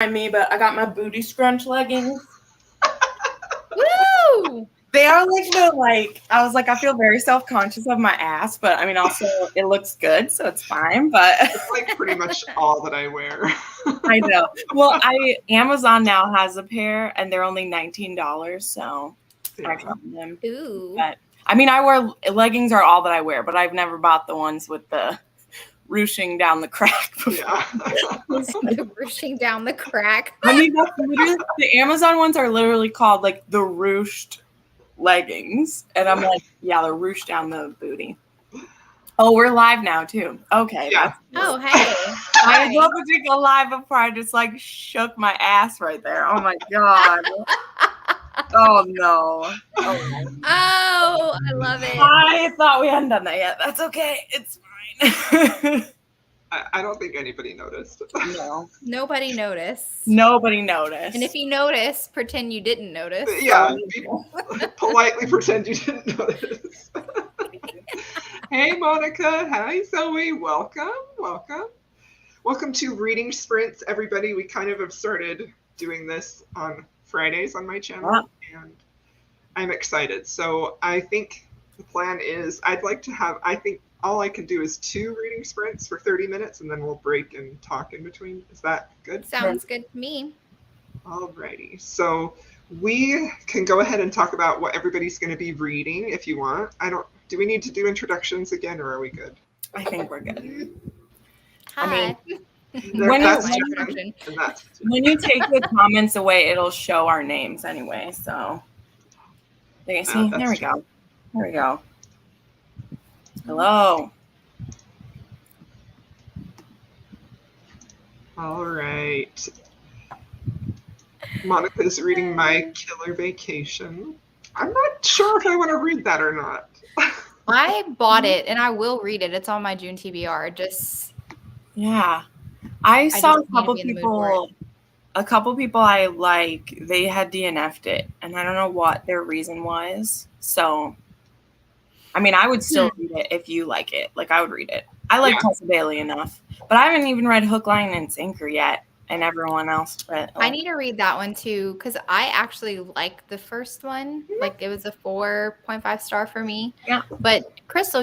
me, but I got my booty scrunch leggings. Woo! They are I was like, I feel very self-conscious of my ass, but I mean, also it looks good, so it's fine. But it's like pretty much all that I wear. I know. Well, Amazon now has a pair, and they're only $19, so I got them. Ooh. But I mean, leggings are all that I wear, but I've never bought the ones with the ruching down the crack before. Yeah. The ruching down the crack. I mean, the Amazon ones are literally called like the ruched leggings, and I'm like, yeah, they're ruched down the booty. Oh, we're live now too. Okay. Yeah. Oh, hey. I love to take a live before I just like shook my ass right there. Oh my god. Oh no. Oh, I love it. I thought we hadn't done that yet. That's okay. It's fine. I don't think anybody noticed. No. Nobody noticed. Nobody noticed. And if you notice, pretend you didn't notice. Yeah. Politely pretend you didn't notice. Hey, Monica. Hi, Zoe. Welcome. Welcome to Reading Sprints, everybody. We kind of have started doing this on Fridays on my channel, and I'm excited. So I think the plan is I think all I can do is 2 reading sprints for 30 minutes, and then we'll break and talk in between. Is that good? Sounds good to me. Alrighty. So we can go ahead and talk about what everybody's going to be reading if you want. Do we need to do introductions again, or are we good? I think we're good. Hi. When you take the comments away, it'll show our names anyway. So there we go. There we go. Hello. All right. Monica's reading My Killer Vacation. I'm not sure if I want to read that or not. I bought it and I will read it. It's on my June TBR. Yeah. I saw a couple people I like, they had DNF'd it, and I don't know what their reason was. So, I mean, I would still read it if you like it. Like, I would read it. I like Tessa Bailey enough, but I haven't even read Hook, Line, and Sinker yet, and everyone else. But I need to read that one too, because I actually like the first one. Like, it was a 4.5 star for me. Yeah. But Crystal,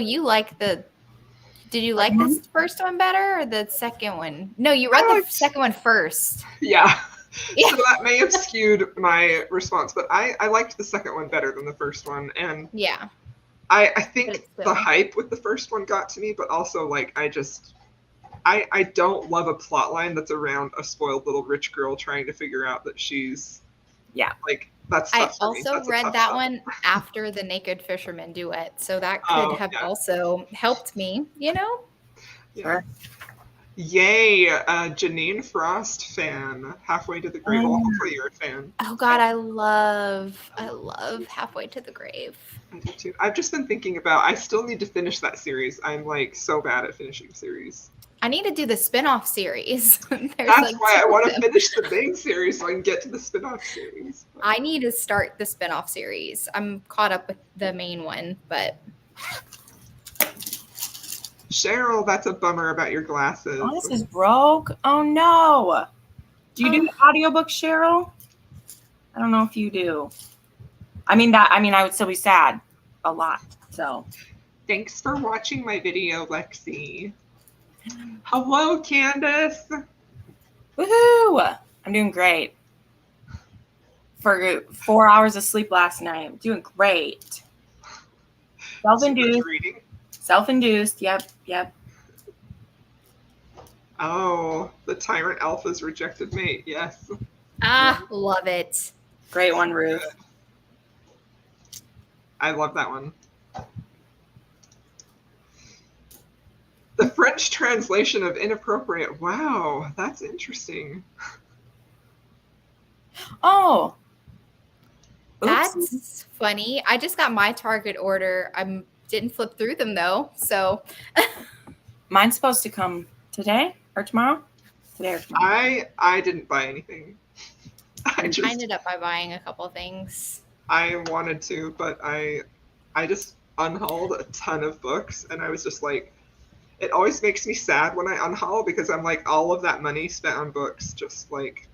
did you like this first one better or the second one? No, you read the second one first. Yeah. So that may have skewed my response, but I liked the second one better than the first one. And yeah, I think the hype with the first one got to me, but also like I don't love a plot line that's around a spoiled little rich girl trying to figure out that she's like that's tough for me. I also read that one after the Naked Fisherman duet, so that could have also helped me, you know? Yeah. Yay, Janine Frost fan, Halfway to the Grave. Well, hopefully you're a fan. Oh God, I love Halfway to the Grave. I do too. I've just been thinking about, I still need to finish that series. I'm like so bad at finishing series. I need to do the spin-off series. That's why I want to finish the main series so I can get to the spin-off series. I need to start the spin-off series. I'm caught up with the main one, but... Cheryl, that's a bummer about your glasses. Oh, this is broke. Oh, no. Do you do audiobooks, Cheryl? I don't know if you do. I mean, I would still be sad a lot, so. Thanks for watching my video, Lexi. Hello, Candace. Woohoo! I'm doing great. For 4 hours of sleep last night. I'm doing great. Self-induced. Yep. Oh, the Tyrant Alpha's rejected mate. Yes. Love it. Great one, Ruth. I love that one. The French translation of inappropriate. Wow, that's interesting. Oh. Oops. That's funny. I just got my Target order. I didn't flip through them though, so. Mine's supposed to come today or tomorrow? Today or tomorrow. I didn't buy anything. I ended up by buying a couple things. I wanted to, but I just unhauled a ton of books, and I was just like, it always makes me sad when I unhaul because I'm like, all of that money spent on books just like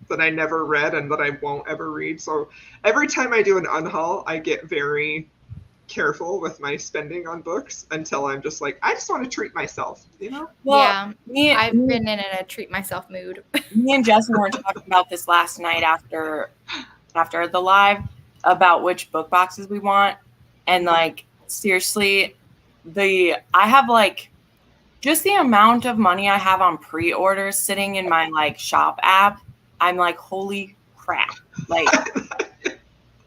that I never read and that I won't ever read. So every time I do an unhaul, I get very careful with my spending on books until I'm just like, I just want to treat myself, you know? Well, yeah, I've been in a treat myself mood. Me and Justin were talking about this last night after the live about which book boxes we want. And like, seriously, I have like just the amount of money I have on pre-orders sitting in my like shop app. I'm like, holy crap. Like,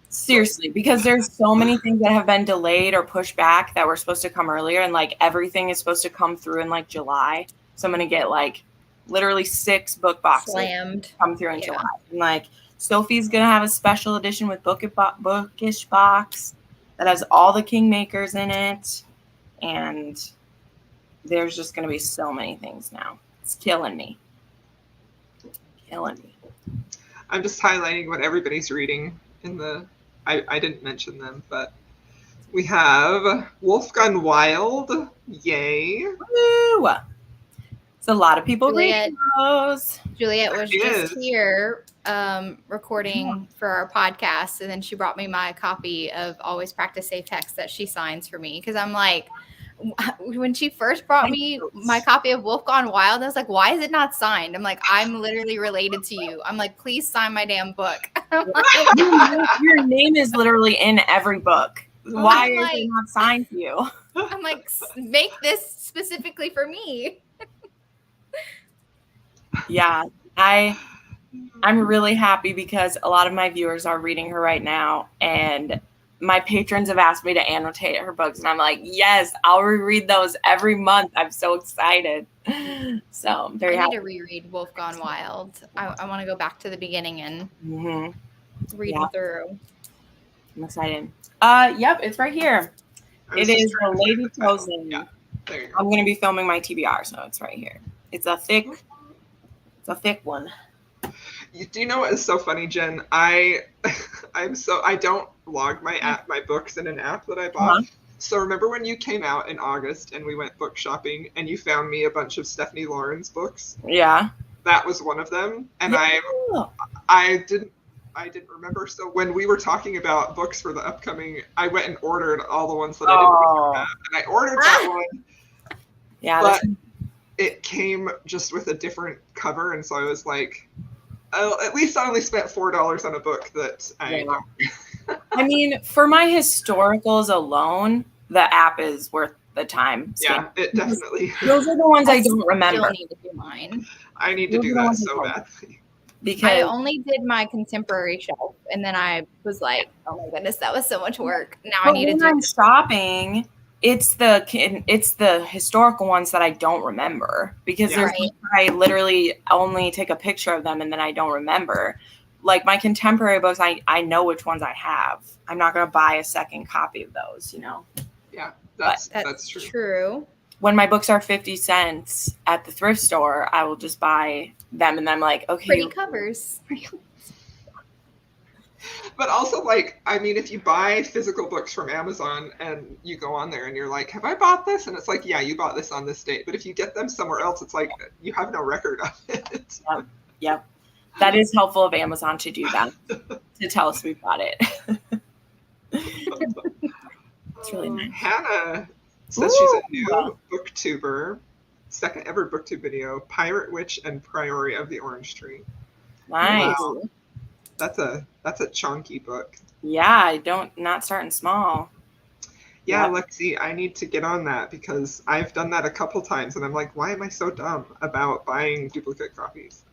seriously, because there's so many things that have been delayed or pushed back that were supposed to come earlier. And like everything is supposed to come through in like July. So I'm going to get like literally 6 book boxes Slammed. come through in July. And like Sophie's going to have a special edition with Bookish box that has all the Kingmakers in it. And there's just going to be so many things now. It's killing me. Killing me. I'm just highlighting what everybody's reading in the, I didn't mention them, but we have Wolfgang Wild. Yay. Woo! It's a lot of people reading those. Juliet was just here recording for our podcast, and then she brought me my copy of Always Practice Safe Text that she signs for me, because I'm like, when she first brought me my copy of Wolf Gone Wild, I was like, why is it not signed? I'm like, I'm literally related to you. I'm like, please sign my damn book. Your name is literally in every book. Why is it not signed to you? I'm like, make this specifically for me. Yeah, I'm really happy because a lot of my viewers are reading her right now, and my patrons have asked me to annotate her books, and I'm like, yes, I'll reread those every month. I'm so excited. So I'm very happy. I need to reread Wolf Gone Wild. I want to go back to the beginning and read it through. I'm excited. Yep, it's right here. It is The Lady Chosen. Yeah, there you go. I'm going to be filming my TBR, so it's right here. It's a thick one. Do you know what is so funny, Jen? I don't log my books in an app that I bought. Uh-huh. So remember when you came out in August and we went book shopping and you found me a bunch of Stephanie Lawrence books? Yeah. That was one of them. And I didn't remember. So when we were talking about books for the upcoming, I went and ordered all the ones that I didn't have. And I ordered that one. Yeah. But it came just with a different cover. And so I was like, oh, at least I only spent $4 on a book that I I mean, for my historicals alone, the app is worth the time. Yeah, it definitely. Those are the ones I don't remember. I need to do mine. I need to do that so badly. Because I only did my contemporary shelf, and then I was like, "Oh my goodness, that was so much work." Now I need to do. When I'm shopping, it's the historical ones that I don't remember because I literally only take a picture of them and then I don't remember. Like my contemporary books, I know which ones I have. I'm not going to buy a second copy of those, you know. Yeah, that's true. When my books are 50 cents at the thrift store, I will just buy them, and then I'm like, okay, pretty covers. But also, like, I mean, if you buy physical books from Amazon and you go on there and you're like, have I bought this? And it's like, yeah, you bought this on this date. But if you get them somewhere else, it's like you have no record of it. Yep. That is helpful of Amazon to do that, to tell us we bought it. It's really nice. Hannah says she's a new booktuber. Second ever booktube video, Pirate Witch and Priory of the Orange Tree. Nice. Wow. That's a chunky book. Yeah, not starting small. Yeah, Lexi, I need to get on that because I've done that a couple times and I'm like, why am I so dumb about buying duplicate copies?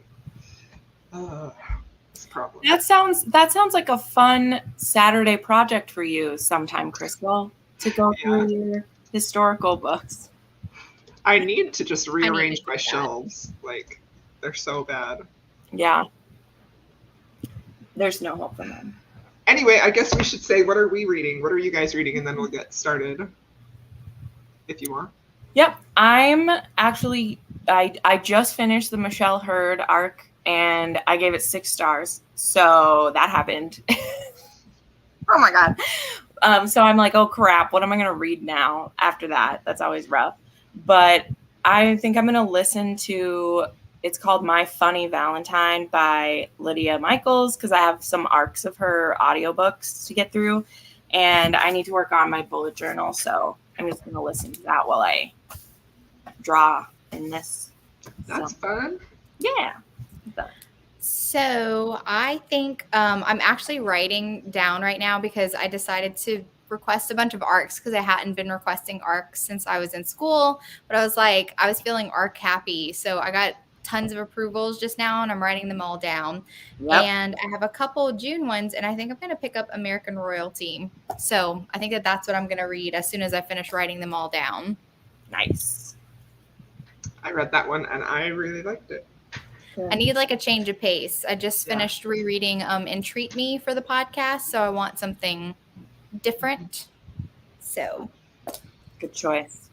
It's a problem. That sounds like a fun Saturday project for you sometime, Crystal, to go through your historical books. I need to just rearrange my shelves. Like, they're so bad. Yeah. There's no hope for them. Anyway, I guess we should say, what are we reading? What are you guys reading? And then we'll get started, if you want. Yep. I'm actually, I just finished the Michelle Hurd arc, and I gave it 6 stars. So that happened. Oh, my God. So I'm like, oh, crap. What am I going to read now after that? That's always rough. but I think I'm going to listen to, it's called My Funny Valentine by Lydia Michaels, because I have some arcs of her audiobooks to get through, and I need to work on my bullet journal, so I'm just going to listen to that while I draw in this. That's fun. Yeah. So I think I'm actually writing down right now because I decided to request a bunch of arcs because I hadn't been requesting arcs since I was in school. But I was like, I was feeling arc happy. So I got tons of approvals just now and I'm writing them all down. Yep. And I have a couple June ones and I think I'm going to pick up American Royalty. So I think that that's what I'm going to read as soon as I finish writing them all down. Nice. I read that one and I really liked it. I need like a change of pace. I just finished rereading Entreat Me for the podcast, so I want something different. So good choice.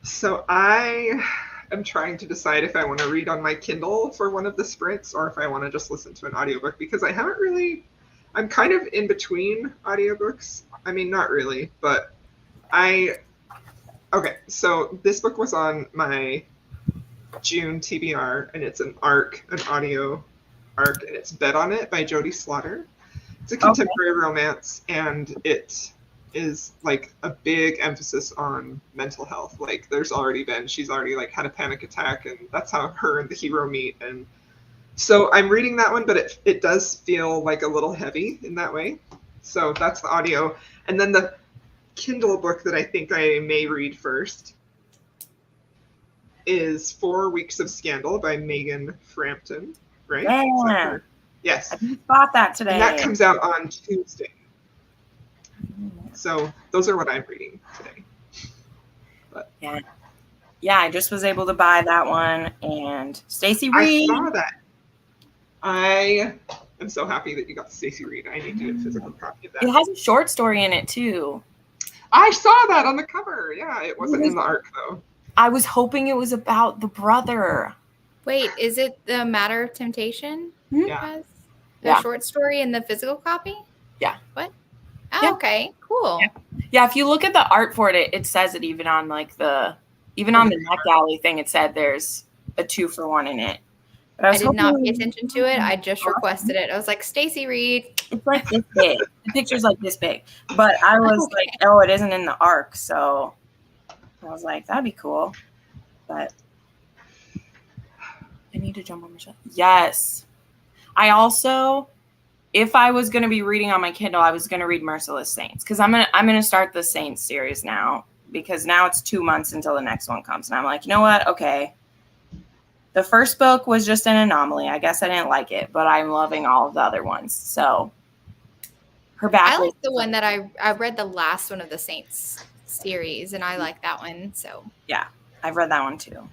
So I am trying to decide if I want to read on my Kindle for one of the sprints or if I want to just listen to an audiobook, because I haven't really, I'm kind of in between audiobooks. I mean, not really, but okay, so this book was on my June TBR, and it's an audio arc, and it's Bet on It by Jodie Slaughter. It's a contemporary romance, and it is like a big emphasis on mental health. Like she's already like had a panic attack, and that's how her and the hero meet. And so I'm reading that one, but it does feel like a little heavy in that way. So that's the audio. And then the Kindle book that I think I may read first is 4 Weeks of Scandal by Megan Frampton, right? Yeah. Yes. I just bought that today. And that comes out on Tuesday. So those are what I'm reading today. But yeah, I just was able to buy that one. And Stacy Reed. I saw that. I am so happy that you got Stacy Reed. I need to get a physical copy of that. It has a short story in it too. I saw that on the cover. Yeah, it wasn't in the arc though. I was hoping it was about the brother. Wait, is it The Matter of Temptation? Yeah. The short story in the physical copy? Yeah. What? Oh, okay. Cool. Yeah, if you look at the art for it, it says it even on like on the NetGalley thing, it said there's a 2-for-1 in it. But I did not pay attention to it. I just requested it. I was like, Stacy Reed. It's like this big. The picture's like this big. But I was like, oh, it isn't in the arc. So I was like, that'd be cool. But I need to jump on Michelle. Yes. I also, if I was going to be reading on my Kindle, I was going to read Merciless Saints, because I'm gonna start the Saints series now, because now it's 2 months until the next one comes. And I'm like, you know what? Okay. The first book was just an anomaly. I guess I didn't like it, but I'm loving all of the other ones. So her back. I like the one that I read the last one of the Saints series, and I like that one. So yeah, I've read that one too.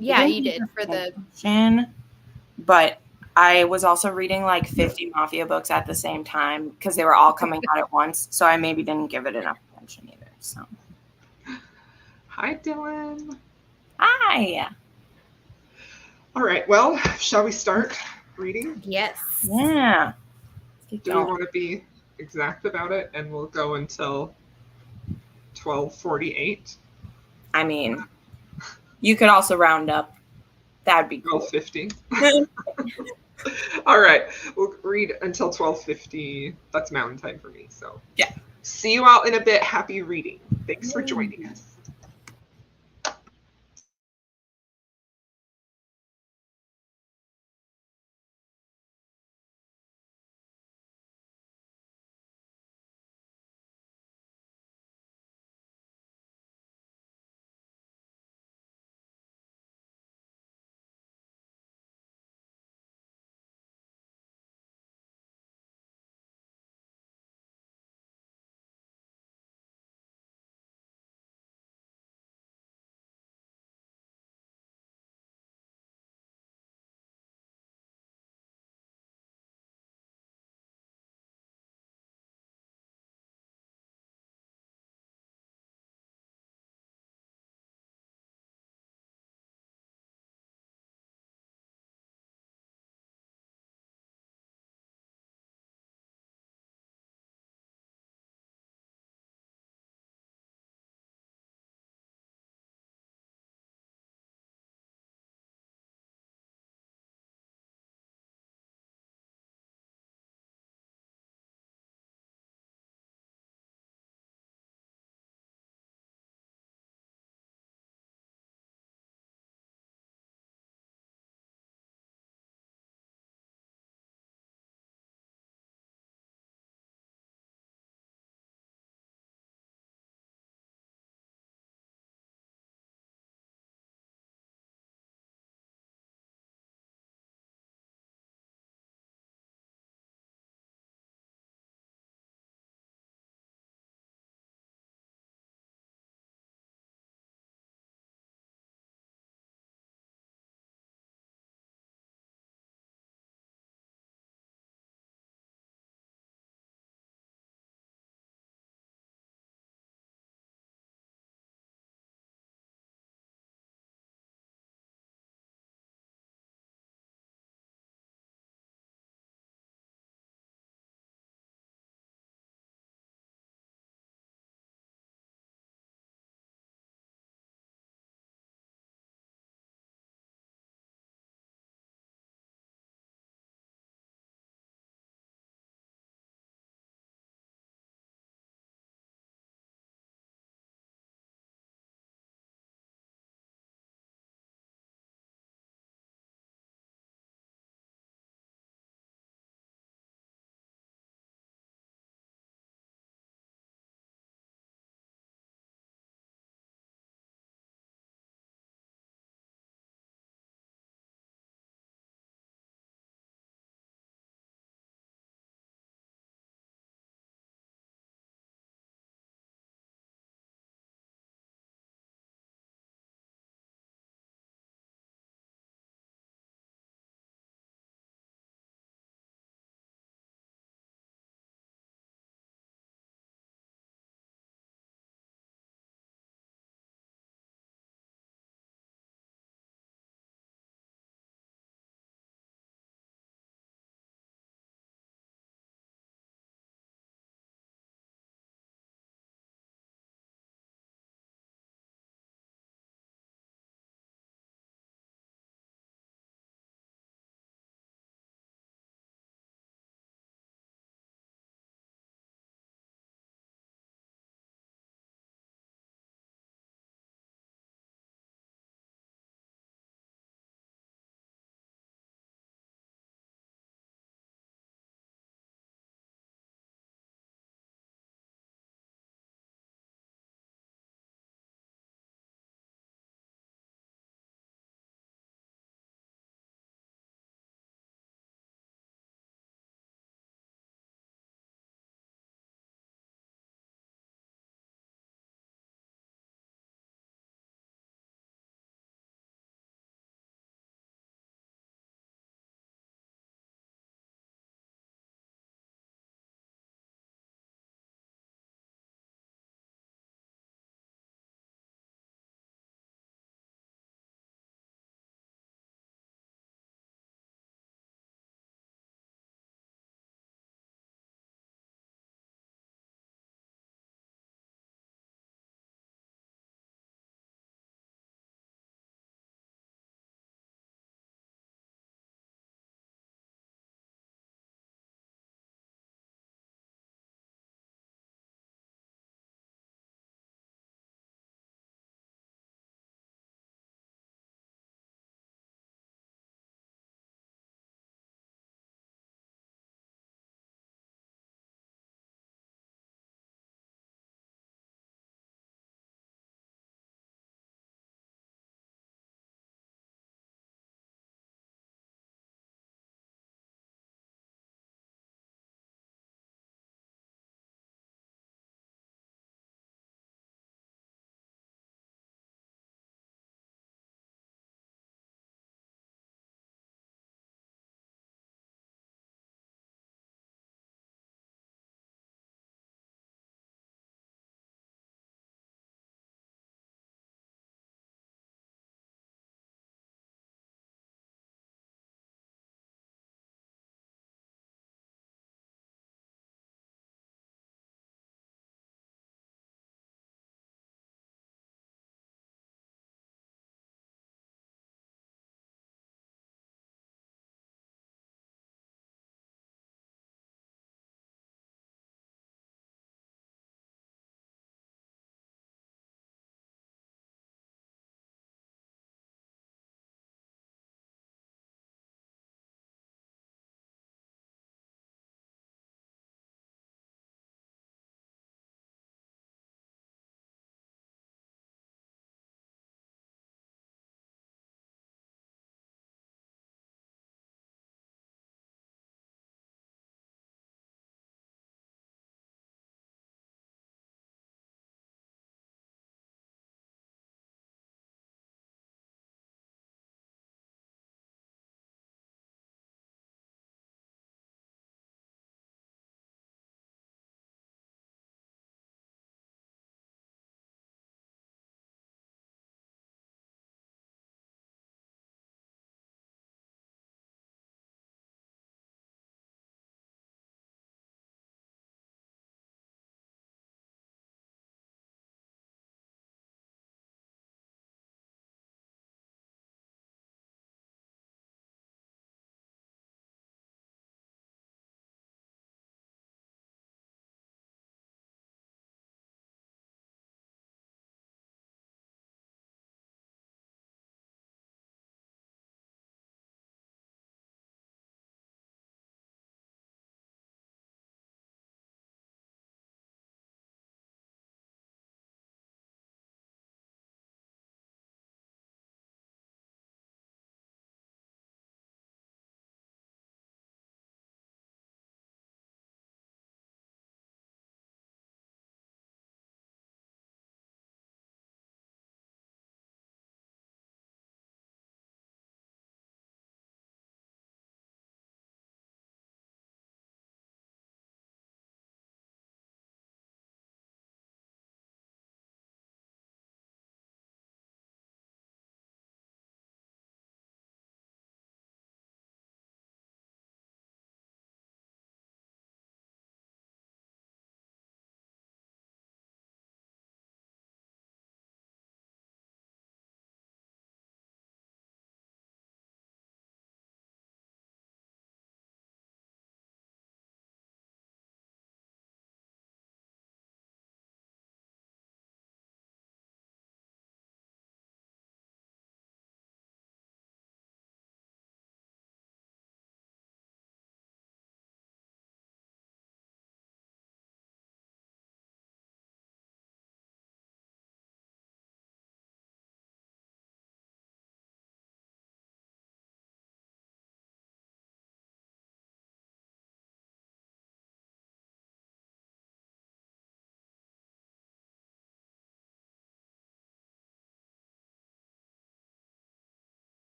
Yeah, you did for the. But I was also reading like 50 Mafia books at the same time because they were all coming out at once. So I maybe didn't give it enough attention either. So. Hi, Dylan. Hi. All right. Well, shall we start reading? Yes. Yeah. Do we want to be exact about it, and we'll go until 12:48? I mean, you could also round up. That'd be cool. 12:50. All right. We'll read until 12:50. That's Mountain Time for me. So yeah. See you all in a bit. Happy reading. Thanks for joining us.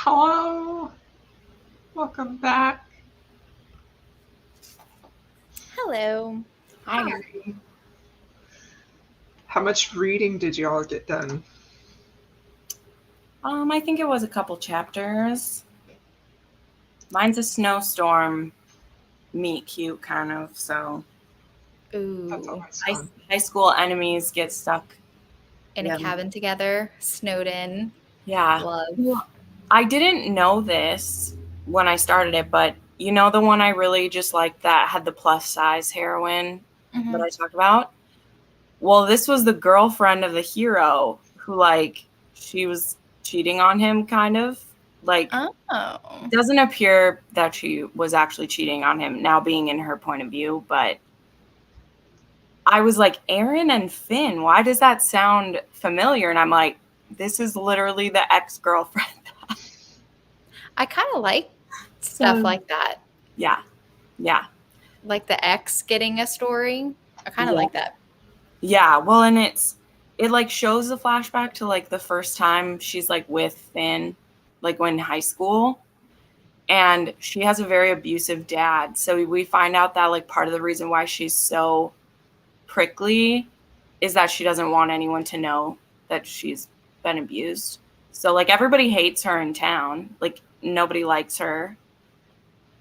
Hello. Welcome back. Hello. Hi. How much reading did you all get done? I think it was a couple chapters. Mine's a snowstorm meet cute kind of, so Ooh. That's always fun. high school enemies get stuck In a cabin together, snowed in. Yeah. Love. I didn't know this when I started it, but you know the one I really just liked that had the plus size heroine that I talked about? Well, this was the girlfriend of the hero who, like, she was cheating on him, kind of. Like, it doesn't appear that she was actually cheating on him, now being in her point of view, but I was like, Aaron and Finn, why does that sound familiar? And I'm like, this is literally the ex-girlfriend. I kind of like stuff like that. Yeah. Like the ex getting a story. I kind of like that. Yeah, well, and it like shows the flashback to like the first time she's like with Finn, like when in high school, and she has a very abusive dad. So we find out that like part of the reason why she's so prickly is that she doesn't want anyone to know that she's been abused. So like everybody hates her in town. Like nobody likes her,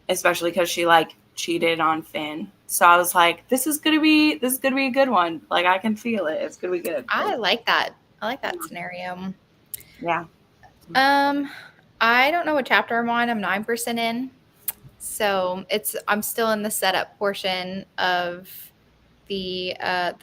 especially because she like cheated on Finn. So I was like, this is gonna be a good one. Like I can feel it. It's gonna be good. I like that. I like that scenario. Yeah. I don't know what chapter I'm on. I'm 9% in. So I'm still in the setup portion of the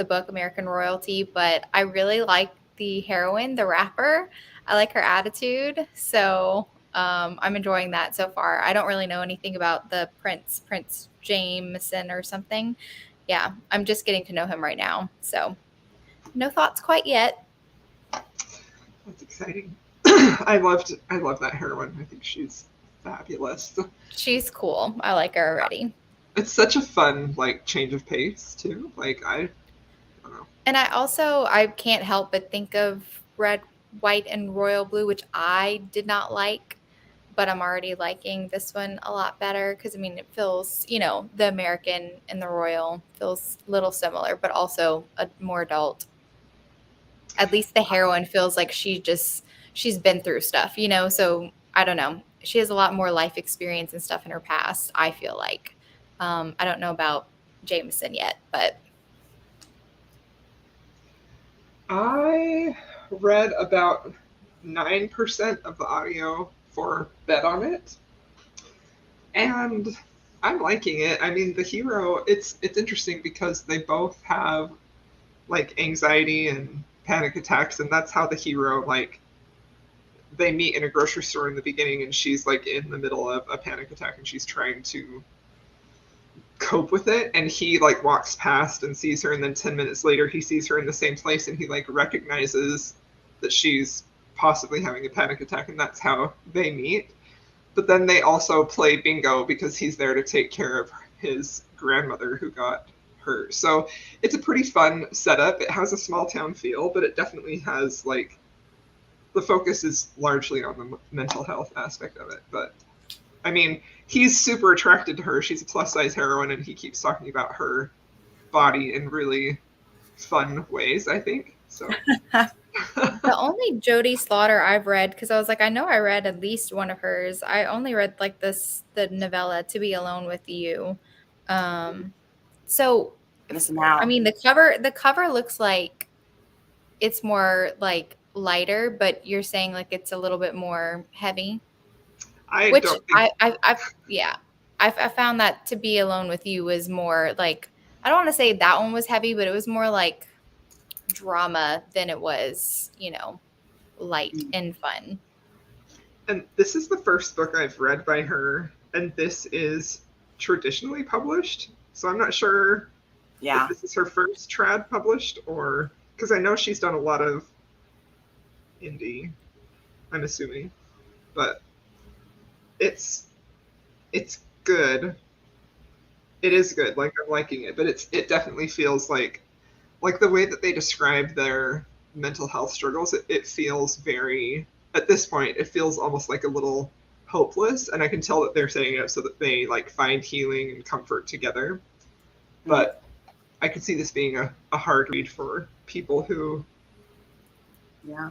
book American Royalty, but I really like the heroine, the rapper. I like her attitude. So I'm enjoying that so far. I don't really know anything about the Prince Jameson or something. Yeah, I'm just getting to know him right now. So no thoughts quite yet. That's exciting. I love that heroine. I think she's fabulous. She's cool. I like her already. It's such a fun like change of pace too. Like I don't know. And I can't help but think of Red, White, and Royal Blue, which I did not like, but I'm already liking this one a lot better because I mean it feels, the American and the Royal feels a little similar, but also a more adult. At least the heroine feels like she's been through stuff, so I don't know. She has a lot more life experience and stuff in her past, I feel like. I don't know about Jameson yet, but I read about 9% of the audio for Bet on It, and I'm liking it. I mean, the hero, it's interesting because they both have like anxiety and panic attacks, and that's how the hero, like, they meet in a grocery store in the beginning, and she's like in the middle of a panic attack and she's trying to cope with it, and he like walks past and sees her, and then 10 minutes later he sees her in the same place and he like recognizes that she's possibly having a panic attack, and that's how they meet. But then they also play bingo because he's there to take care of his grandmother who got hurt. So it's a pretty fun setup. It has a small town feel, but it definitely has like the focus is largely on the mental health aspect of it. But I mean, he's super attracted to her. She's a plus size heroine, and he keeps talking about her body in really fun ways, I think. So the only Jodie Slaughter I've read, because I was like, I know I read at least one of hers. I only read like the novella To Be Alone with You. So I mean, the cover looks like it's more like lighter, but you're saying like it's a little bit more heavy. I found that To Be Alone with You was more like, I don't want to say that one was heavy, but it was more like drama than it was, light and fun. And this is the first book I've read by her, and this is traditionally published. So I'm not sure if this is her first trad published, or because I know she's done a lot of indie, I'm assuming, but it's good. It is good. Like, I'm liking it, but it definitely feels like the way that they describe their mental health struggles, it feels very at this point, it feels almost like a little hopeless, and I can tell that they're setting it up so that they like find healing and comfort together. But I could see this being a hard read for people who, Yeah.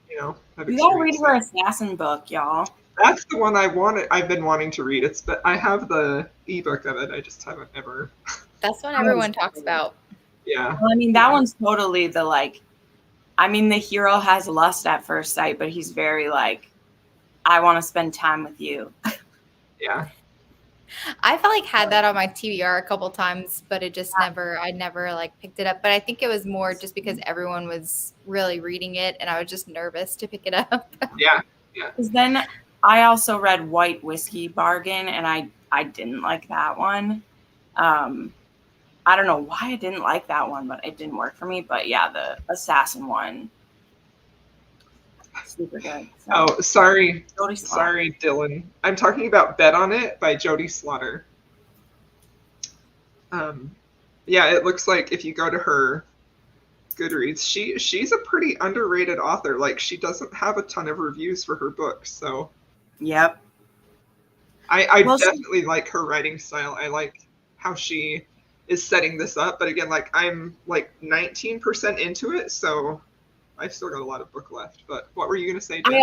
you know, have You gotta read experienced her that. assassin book, y'all. That's the one I've been wanting to read. But I have the ebook of it. I just haven't ever. That's what everyone talks about. Yeah. Well, I mean, that one's totally the like. I mean, the hero has lust at first sight, but he's very like, I want to spend time with you. Yeah. I felt like had that on my TBR a couple times, but it just I never like picked it up. But I think it was more just because everyone was really reading it and I was just nervous to pick it up. Yeah. Because then I also read White Whiskey Bargain, and I didn't like that one. I don't know why I didn't like that one, but it didn't work for me. But yeah, the assassin one, super good. So, Oh, sorry. Jodie Slaughter. Sorry, Dylan. I'm talking about Bet on It by Jodie Slaughter. Yeah, it looks like if you go to her Goodreads, she's a pretty underrated author. Like, she doesn't have a ton of reviews for her books, so Yep. I Well, definitely like her writing style. I like how she is setting this up, but again, like I'm like 19% into it, so I've still got a lot of book left. But what were you gonna say, Jen?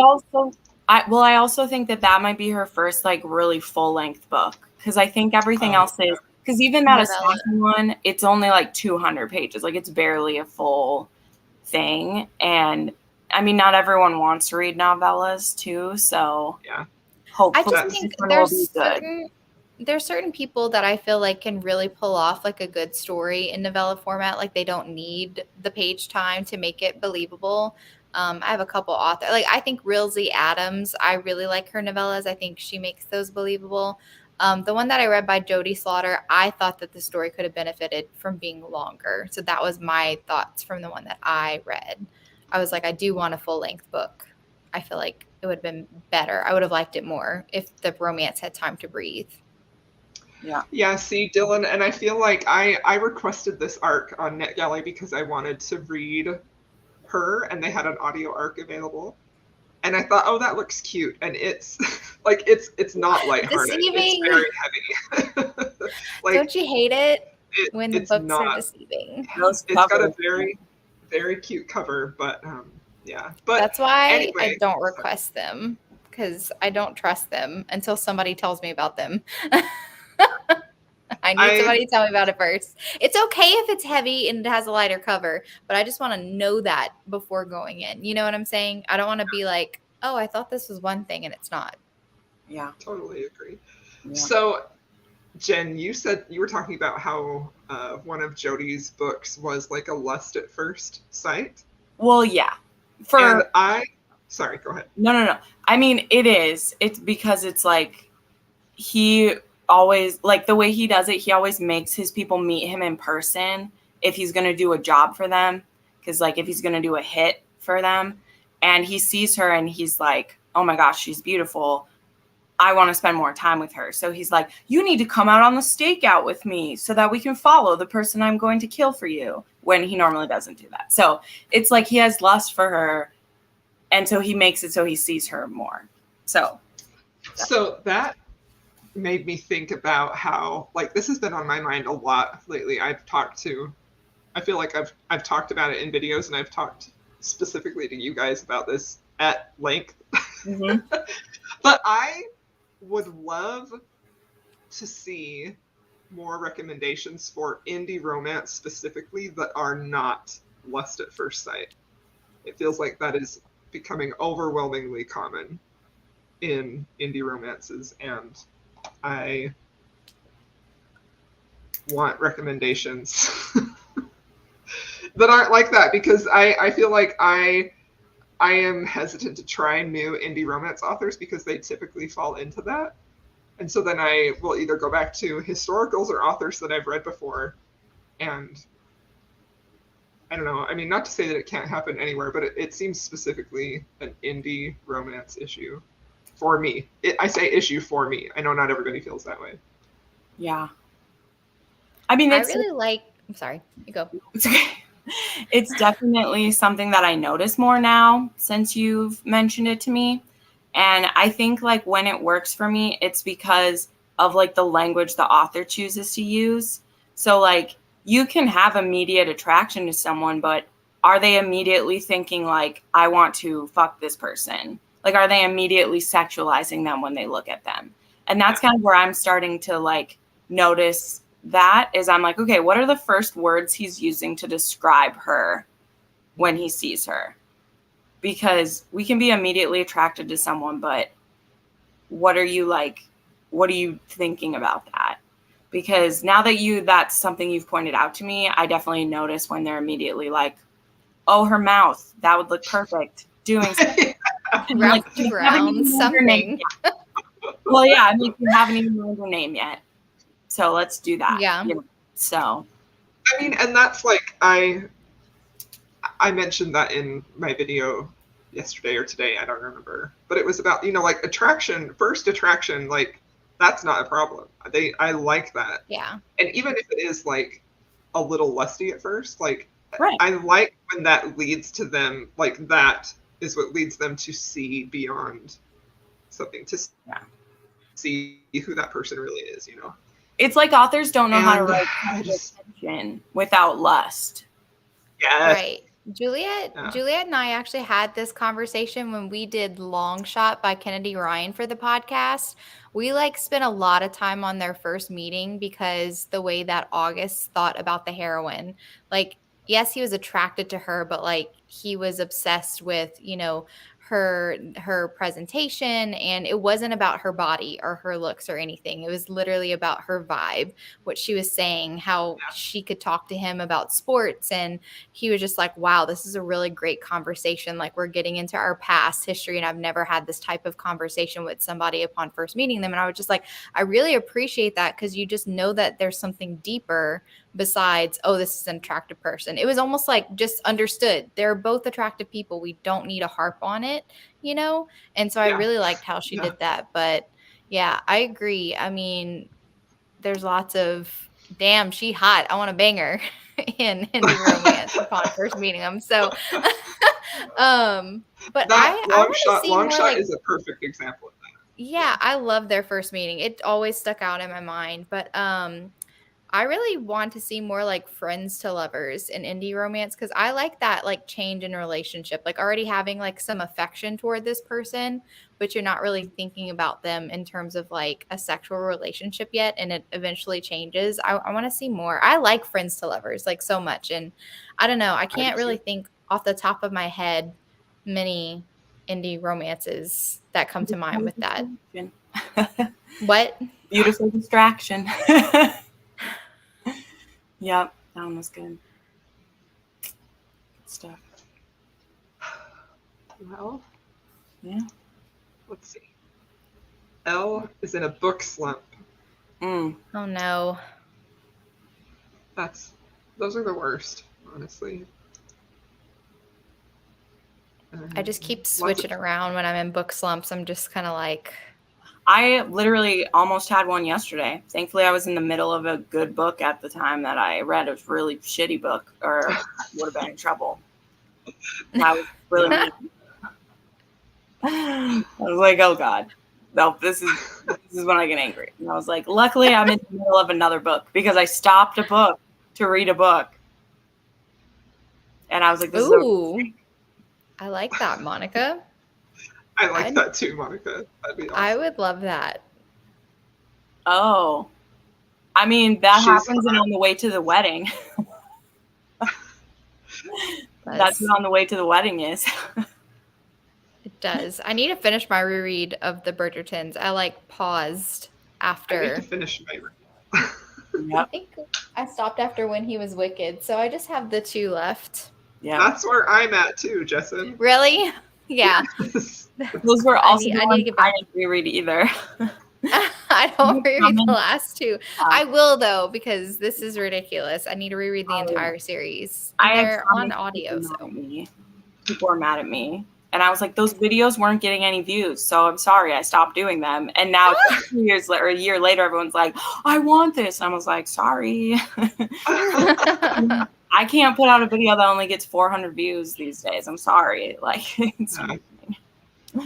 I also think that might be her first like really full length book, because I think everything else is, because even that Novella. assassin one, it's only like 200 pages, like it's barely a full thing. And I mean, not everyone wants to read novellas too, so Yeah. hopefully I just think this one will be good. there's certain people that I feel like can really pull off like a good story in novella format. Like they don't need the page time to make it believable. I have a couple authors. Like I think Rilsey Adams, I really like her novellas. I think she makes those believable. The one that I read by Jodie Slaughter, I thought that the story could have benefited from being longer. So that was my thoughts from the one that I read. I was like, I do want a full length book. I feel like it would have been better. I would have liked it more if the romance had time to breathe. Yeah, see, Dylan, and I feel like I requested this arc on NetGalley because I wanted to read her, and they had an audio arc available. And I thought, oh, that looks cute. And it's like it's not lighthearted. Deceiving. It's very heavy. Like, don't you hate it when the books are deceiving? It's got a very, very cute cover, but yeah. But that's why anyway, I don't request them, because I don't trust them until somebody tells me about them. I need somebody to tell me about it first. It's okay if it's heavy and it has a lighter cover, but I just want to know that before going in. You know what I'm saying? I don't want to be like, oh, I thought this was one thing and it's not. Yeah. Totally agree. Yeah. So, Jen, you said you were talking about how one of Jodie's books was like a lust at first sight. Well, yeah. Sorry, go ahead. No. I mean, it is. It's because it's like he always, like the way he does it, he always makes his people meet him in person if he's going to do a job for them. Because like if he's going to do a hit for them, and he sees her and he's like, oh my gosh, she's beautiful. I want to spend more time with her. So he's like, you need to come out on the stakeout with me so that we can follow the person I'm going to kill for you, when he normally doesn't do that. So it's like he has lust for her, and so he makes it so he sees her more. So that made me think about how, like, this has been on my mind a lot lately. I feel like I've talked about it in videos, and I've talked specifically to you guys about this at length. Mm-hmm. But I would love to see more recommendations for indie romance specifically that are not lust at first sight. It feels like that is becoming overwhelmingly common in indie romances, and I want recommendations that aren't like that, because I feel like I am hesitant to try new indie romance authors because they typically fall into that. And so then I will either go back to historicals or authors that I've read before. And I don't know. I mean, not to say that it can't happen anywhere, but it seems specifically an indie romance issue for me. I say issue for me. I know not everybody feels that way. Yeah. I mean, I'm sorry, you go. It's okay. It's definitely something that I notice more now since you've mentioned it to me. And I think like when it works for me, it's because of like the language the author chooses to use. So like you can have immediate attraction to someone, but are they immediately thinking like, I want to fuck this person? Like, are they immediately sexualizing them when they look at them? And that's kind of where I'm starting to like notice that is I'm like, okay, what are the first words he's using to describe her when he sees her? Because we can be immediately attracted to someone, but what are you thinking about that? Because now that that's something you've pointed out to me, I definitely notice when they're immediately like, oh, her mouth, that would look perfect. Doing something. Ralph Brown, something. Well, yeah, I mean, you haven't even learned her name yet. So let's do that. Yeah. So. I mean, and that's like, I mentioned that in my video yesterday or today, I don't remember. But it was about, like first attraction, like that's not a problem. I like that. Yeah. And even if it is like a little lusty at first, like right. I like when that leads to them, like that is what leads them to see beyond something, to see who that person really is, It's like authors don't know how to write attention without lust. Yeah. Right. Juliet and I actually had this conversation when we did Long Shot by Kennedy Ryan for the podcast. We like spent a lot of time on their first meeting because the way that August thought about the heroine, like, yes, he was attracted to her, but like he was obsessed with, her presentation, and it wasn't about her body or her looks or anything. It was literally about her vibe, what she was saying, how she could talk to him about sports, and he was just like, wow, this is a really great conversation. Like, we're getting into our past history, and I've never had this type of conversation with somebody upon first meeting them. And I was just like, I really appreciate that, because you just know that there's something deeper besides, oh, this is an attractive person. It was almost like just understood. They're both attractive people. We don't need to harp on it, And so I really liked how she did that. But yeah, I agree. I mean, there's lots of, damn, she hot, I want to bang her in indie romance upon first meeting them. So, but that long shot like, is a perfect example of that. Yeah, I love their first meeting. It always stuck out in my mind. But I really want to see more like friends to lovers in indie romance, because I like that like change in relationship, like already having like some affection toward this person, but you're not really thinking about them in terms of like a sexual relationship yet, and it eventually changes. I want to see more. I like friends to lovers like so much, and I don't know, I can't really think off the top of my head many indie romances that come to mind with that. What? Beautiful distraction. Yep, that one was good. Good stuff. Well, yeah. Let's see. Elle is in a book slump. Oh no. Those are the worst, honestly. I just keep switching around when I'm in book slumps. I'm just kind of like, I literally almost had one yesterday. Thankfully, I was in the middle of a good book at the time that I read a really shitty book, or would have been in trouble. I was really mean. I was like, oh God. No, this is when I get angry. And I was like, luckily I'm in the middle of another book, because I stopped a book to read a book. And I was like, this ooh, I like that, Monica. I like that too, Monica. That'd be awesome. I would love that. Oh. I mean, that happens in On the Way to the Wedding. That's what On the Way to the Wedding is. It does. I need to finish my reread of the Bridgertons. I like paused after. I need to finish my reread. Yep. I think I stopped after When He Was Wicked, so I just have the two left. Yeah. That's where I'm at too, Jessin. Really? Yeah. Those were also I didn't reread either. I don't reread the last two. I will, though, because this is ridiculous. I need to reread the entire series. They're on audio, so people are mad at me. And I was like, those videos weren't getting any views, so I'm sorry, I stopped doing them. And now 2 years later, or a year later, everyone's like, I want this. And I was like, sorry. I can't put out a video that only gets 400 views these days. I'm sorry. Like, it's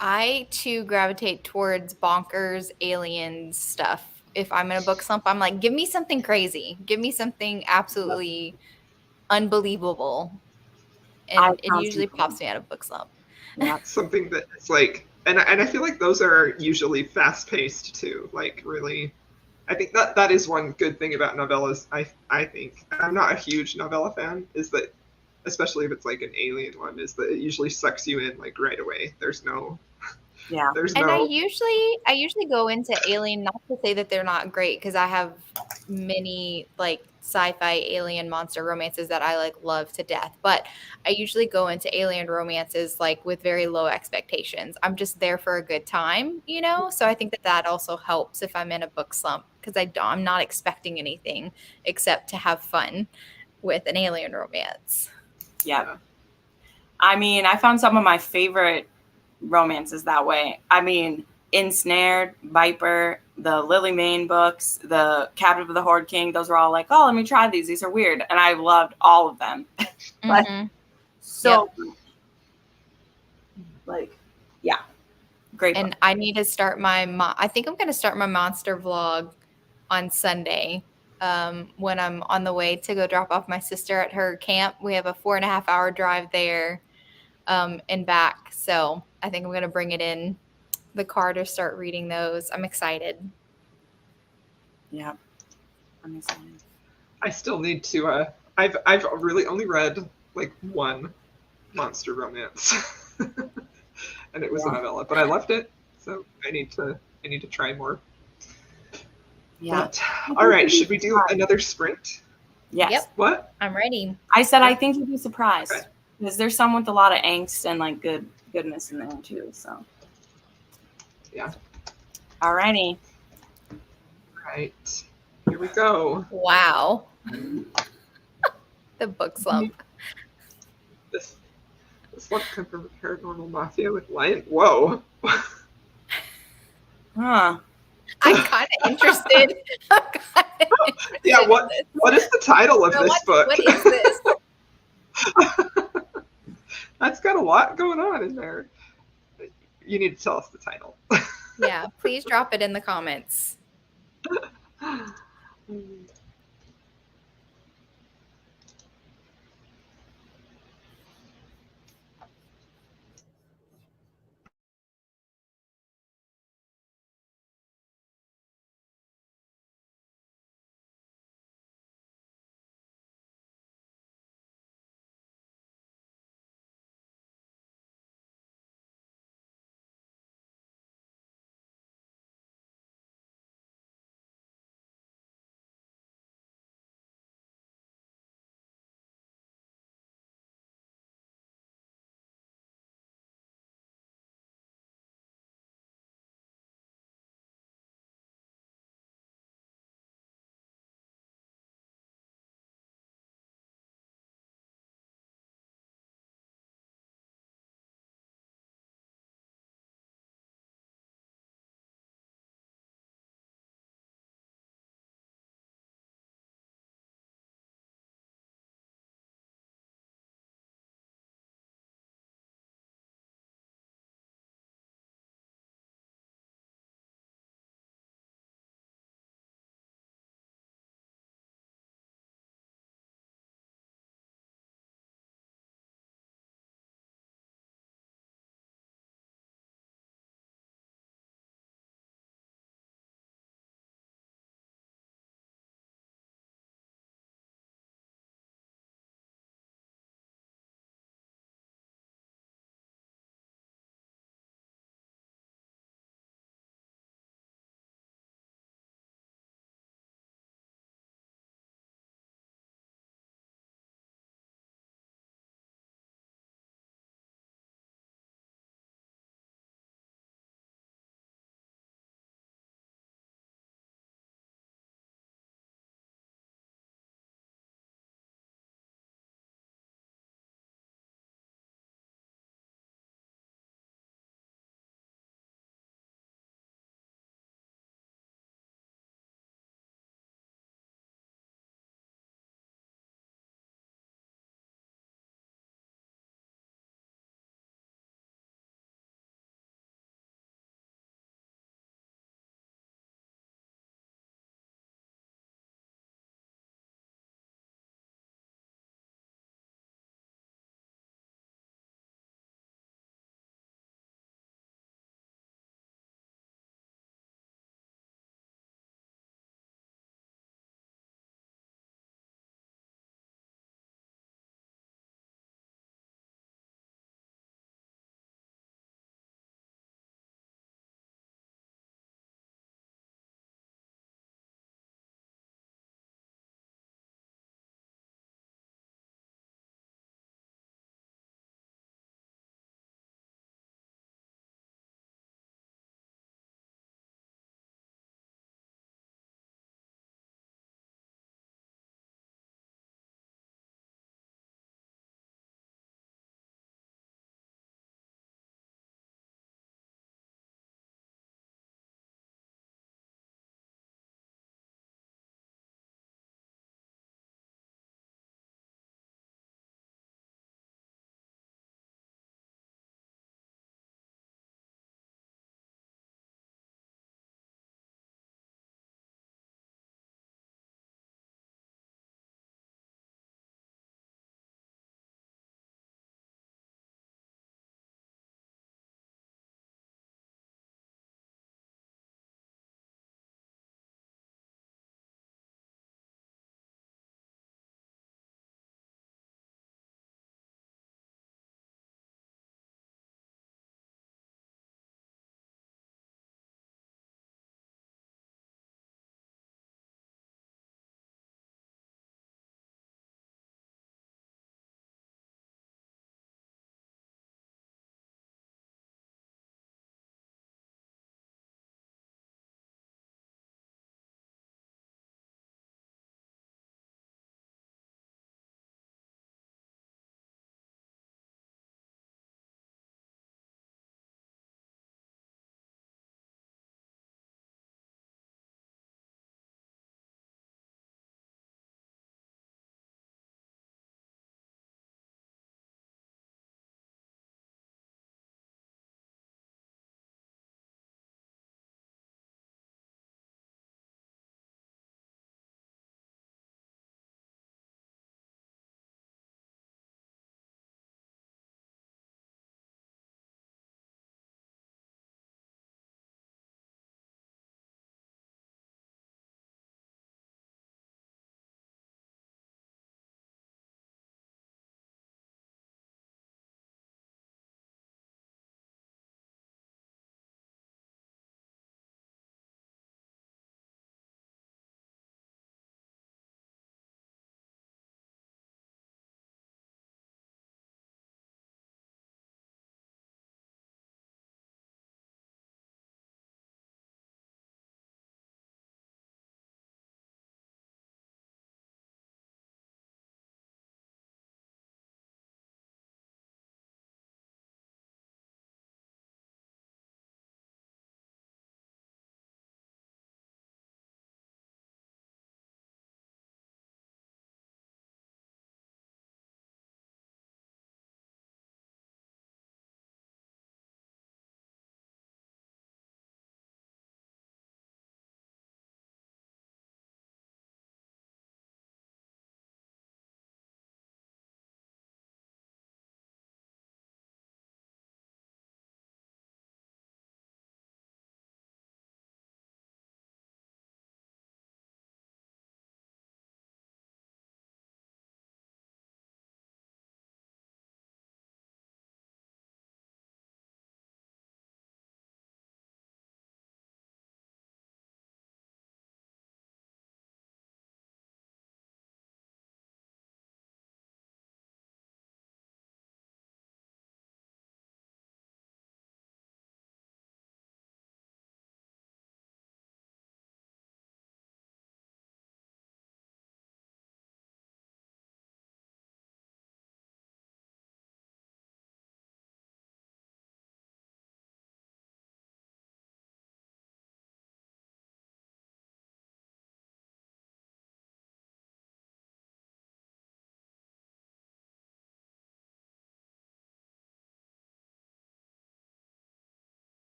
I too gravitate towards bonkers aliens stuff. If I'm in a book slump, I'm like, give me something crazy. Give me something absolutely unbelievable. And it usually pops me out of book slump. Yeah. Something that is like, and I feel like those are usually fast paced too. Like really, I think that is one good thing about novellas. I think I'm not a huge novella fan. Is that especially if it's like an alien one, is that it usually sucks you in like right away. There's no. Yeah. And I usually go into alien, not to say that they're not great, because I have many like sci-fi alien monster romances that I like love to death, but I usually go into alien romances like with very low expectations. I'm just there for a good time, you know? So I think that also helps if I'm in a book slump, because I'm not expecting anything except to have fun with an alien romance. Yeah. I mean, I found some of my favorite romances that way. I mean, Ensnared, Viper, the Lily Mayne books, the Captive of the Horde King, those were all like, oh, let me try these. These are weird. And I loved all of them. But so, like, yeah. Great. And I need to start I think I'm going to start my monster vlog on Sunday when I'm on the way to go drop off my sister at her camp. We have a 4.5-hour drive there and back. So I think I'm going to bring it in the car to start reading those. I'm excited. Yeah. I'm excited. I still need to. I've really only read like one monster romance, and it was a novella, but I loved it, so I need to try more. Yeah. But, all right, should we do another sprint? Yes. Yep. What? I'm ready. I said I think you'd be surprised. Okay. Because there's some with a lot of angst and like goodness in there too. So yeah. Alrighty. Right. Here we go. Wow. The book slump. This one comes from a paranormal mafia with lion. Whoa. Huh. I'm kind of interested. Yeah, what is the title of this book? What is this? That's got a lot going on in there. You need to tell us the title. Yeah, please drop it in the comments.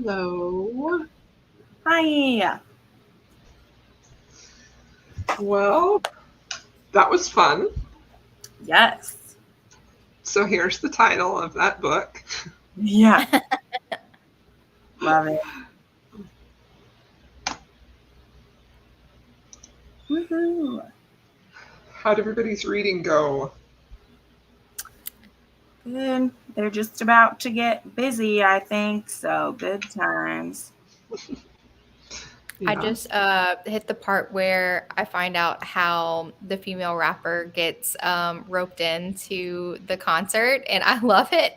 Hello. Hi. Well, that was fun. Yes. So here's the title of that book. Yeah. Love it. Woohoo. How'd everybody's reading go? Good. They're just about to get busy, I think. So good times. I just hit the part where I find out how the female rapper gets roped into the concert, and I love it.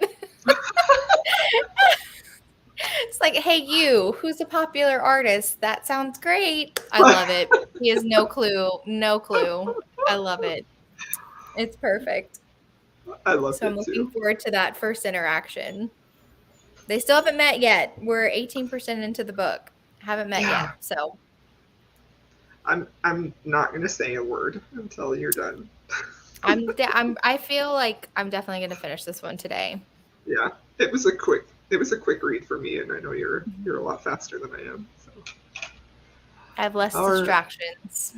It's like, hey, you, who's a popular artist? That sounds great. I love it. He has no clue. No clue. I love it. It's perfect. I love So it I'm looking too. forward to that first interaction. They still haven't met yet. We're 18% into the book. Haven't met yet. So I'm not gonna say a word until you're done. I feel like I'm definitely gonna finish this one today. Yeah, it was a quick read for me, and I know you're a lot faster than I am. So. I have less distractions.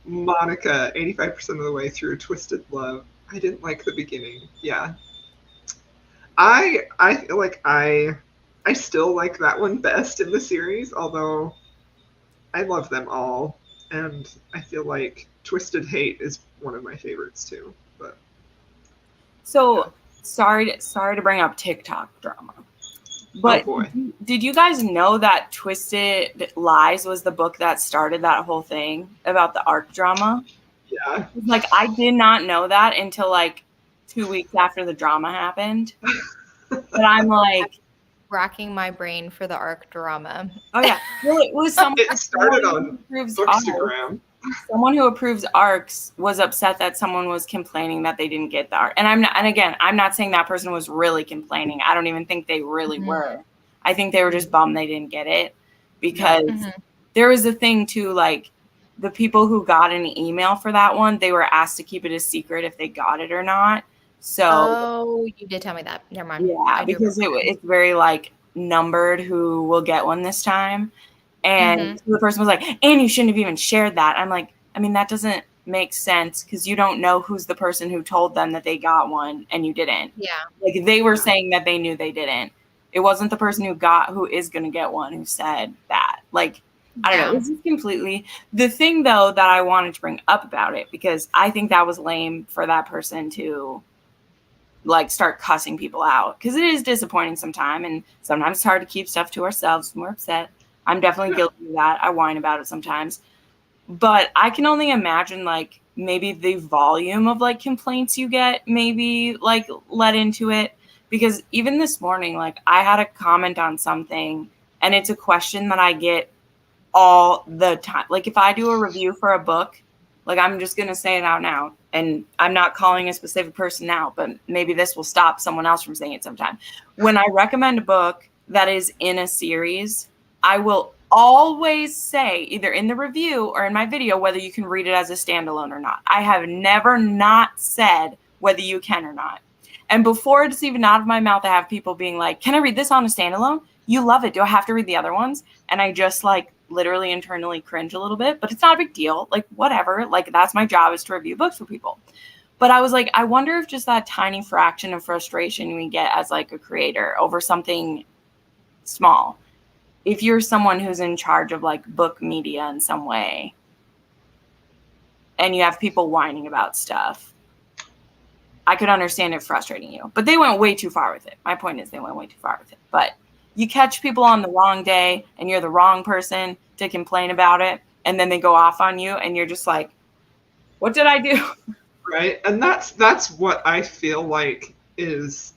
Monica, 85% of the way through Twisted Love. I didn't like the beginning. Yeah. I feel like I still like that one best in the series, although I love them all. And I feel like Twisted Hate is one of my favorites too. But So sorry to bring up TikTok drama. But oh boy. Did you guys know that Twisted Lies was the book that started that whole thing about the ARC drama? Yeah. Like, I did not know that until like 2 weeks after the drama happened. But I'm like racking my brain for the ARC drama. Oh yeah. Well, it was someone. It started on Bookstagram. Someone who approves ARCs was upset that someone was complaining that they didn't get the ARC. And I'm not saying that person was really complaining. I don't even think they really were. I think they were just bummed they didn't get it because there was a thing too, like the people who got an email for that one, they were asked to keep it a secret if they got it or not. So you did tell me that. Never mind. Yeah, because it's very like numbered who will get one this time. And the person was like, and you shouldn't have even shared that. I'm like, I mean, that doesn't make sense because you don't know who's the person who told them that they got one and you didn't. Yeah. Like they were saying that they knew they didn't. It wasn't the person who is going to get one who said that. Like, I don't know. This is completely the thing though that I wanted to bring up about it because I think that was lame for that person to like start cussing people out because it is disappointing sometimes, and sometimes it's hard to keep stuff to ourselves when we're upset. I'm definitely guilty of that. I whine about it sometimes, but I can only imagine like maybe the volume of like complaints you get maybe like led into it, because even this morning, like I had a comment on something and it's a question that I get all the time. Like if I do a review for a book, like I'm just going to say it out now, and I'm not calling a specific person out, but maybe this will stop someone else from saying it sometime. When I recommend a book that is in a series, I will always say either in the review or in my video whether you can read it as a standalone or not. I have never not said whether you can or not. And before it's even out of my mouth, I have people being like, can I read this on a standalone? You love it. Do I have to read the other ones? And I just like literally internally cringe a little bit, but it's not a big deal. Like whatever, like that's my job, is to review books for people. But I was like, I wonder if just that tiny fraction of frustration we get as like a creator over something small, if you're someone who's in charge of like book media in some way and you have people whining about stuff, I could understand it frustrating you, but they went way too far with it. My point is they went way too far with it. But you catch people on the wrong day and you're the wrong person to complain about it, and then they go off on you and you're just like, what did I do? Right. And that's what I feel like is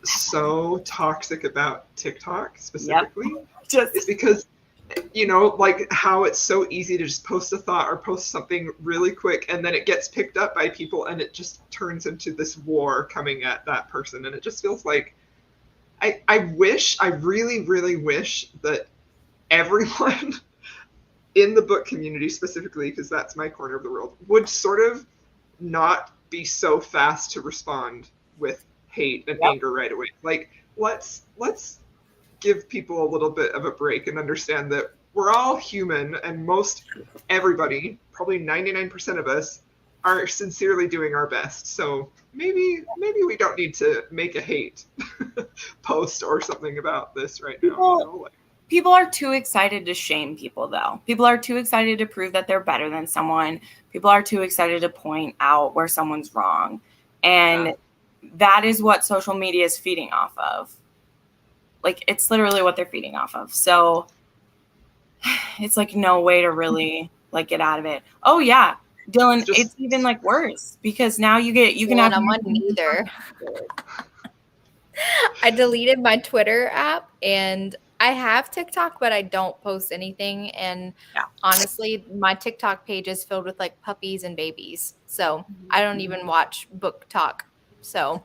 so toxic about TikTok specifically. Is because, you know, like how it's so easy to just post a thought or post something really quick and then it gets picked up by people and it just turns into this war coming at that person. And it just feels like I really, really wish that everyone in the book community specifically, because that's my corner of the world, would sort of not be so fast to respond with hate and anger right away. Like, let's give people a little bit of a break and understand that we're all human, and everybody, probably 99% of us, are sincerely doing our best. So maybe we don't need to make a hate post or something about this right now. People are too excited to shame people, though. People are too excited to prove that they're better than someone. People are too excited to point out where someone's wrong. And that is what social media is feeding off of. Like, it's literally what they're feeding off of. So it's like no way to really like get out of it. Oh yeah, Dylan, it's even like worse because now you can have. I'm on neither. I deleted my Twitter app and I have TikTok, but I don't post anything. And honestly, my TikTok page is filled with like puppies and babies. So I don't even watch book talk. So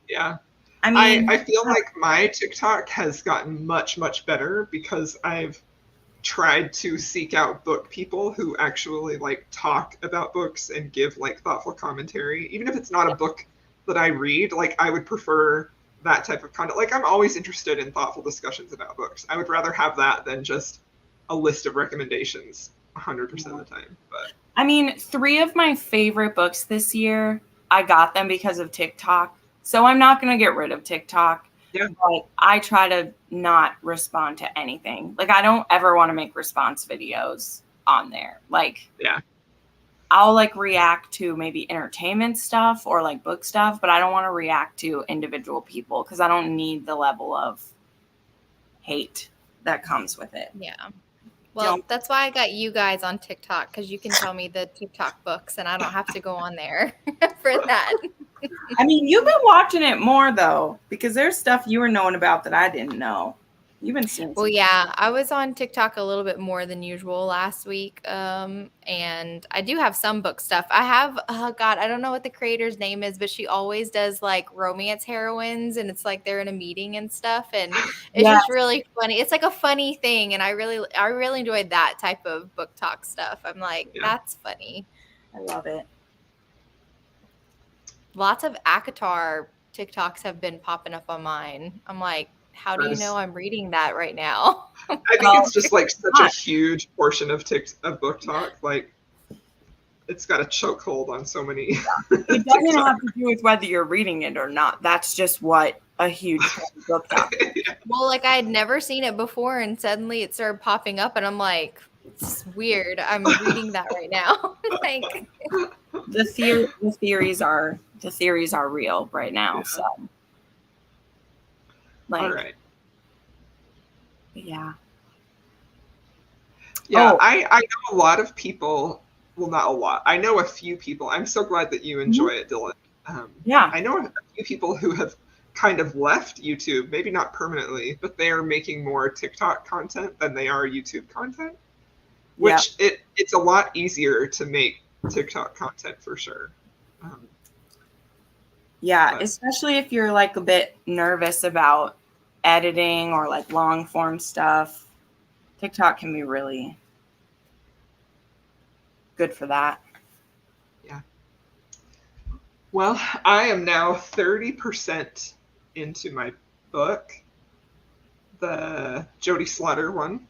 yeah. I mean, I feel like my TikTok has gotten much, much better because I've tried to seek out book people who actually like talk about books and give like thoughtful commentary. Even if it's not a book that I read, like I would prefer that type of content. Like I'm always interested in thoughtful discussions about books. I would rather have that than just a list of recommendations 100% of the time. But I mean, 3 of my favorite books this year, I got them because of TikTok. So I'm not going to get rid of TikTok. Yeah. But I try to not respond to anything. Like I don't ever want to make response videos on there. Like I'll like react to maybe entertainment stuff or like book stuff, but I don't want to react to individual people because I don't need the level of hate that comes with it. Yeah. Well, that's why I got you guys on TikTok, because you can tell me the TikTok books and I don't have to go on there for that. I mean, you've been watching it more, though, because there's stuff you were knowing about that I didn't know. You've been seeing. Well, yeah, I was on TikTok a little bit more than usual last week. And I do have some book stuff. I have, oh God, I don't know what the creator's name is, but she always does like romance heroines and it's like they're in a meeting and stuff. And it's just really funny. It's like a funny thing. And I really enjoyed that type of book talk stuff. I'm like, that's funny. I love it. Lots of ACOTAR TikToks have been popping up on mine. I'm like, how do you know I'm reading that right now? I think it's just like such a huge portion of book talk. Like it's got a chokehold on so many. It doesn't have to do with whether you're reading it or not. That's just what a huge book talk is. Well, like I had never seen it before and suddenly it started popping up and I'm like, it's weird. I'm reading that right now. Like the theories are real right now. So like, all right. Yeah. Yeah, I know a lot of people. Well, not a lot. I know a few people. I'm so glad that you enjoy it, Dylan. I know a few people who have kind of left YouTube, maybe not permanently, but they are making more TikTok content than they are YouTube content. Which it's a lot easier to make TikTok content for sure. Especially if you're like a bit nervous about editing or like long form stuff. TikTok can be really good for that. Yeah. Well, I am now 30% into my book, the Jody Slaughter one.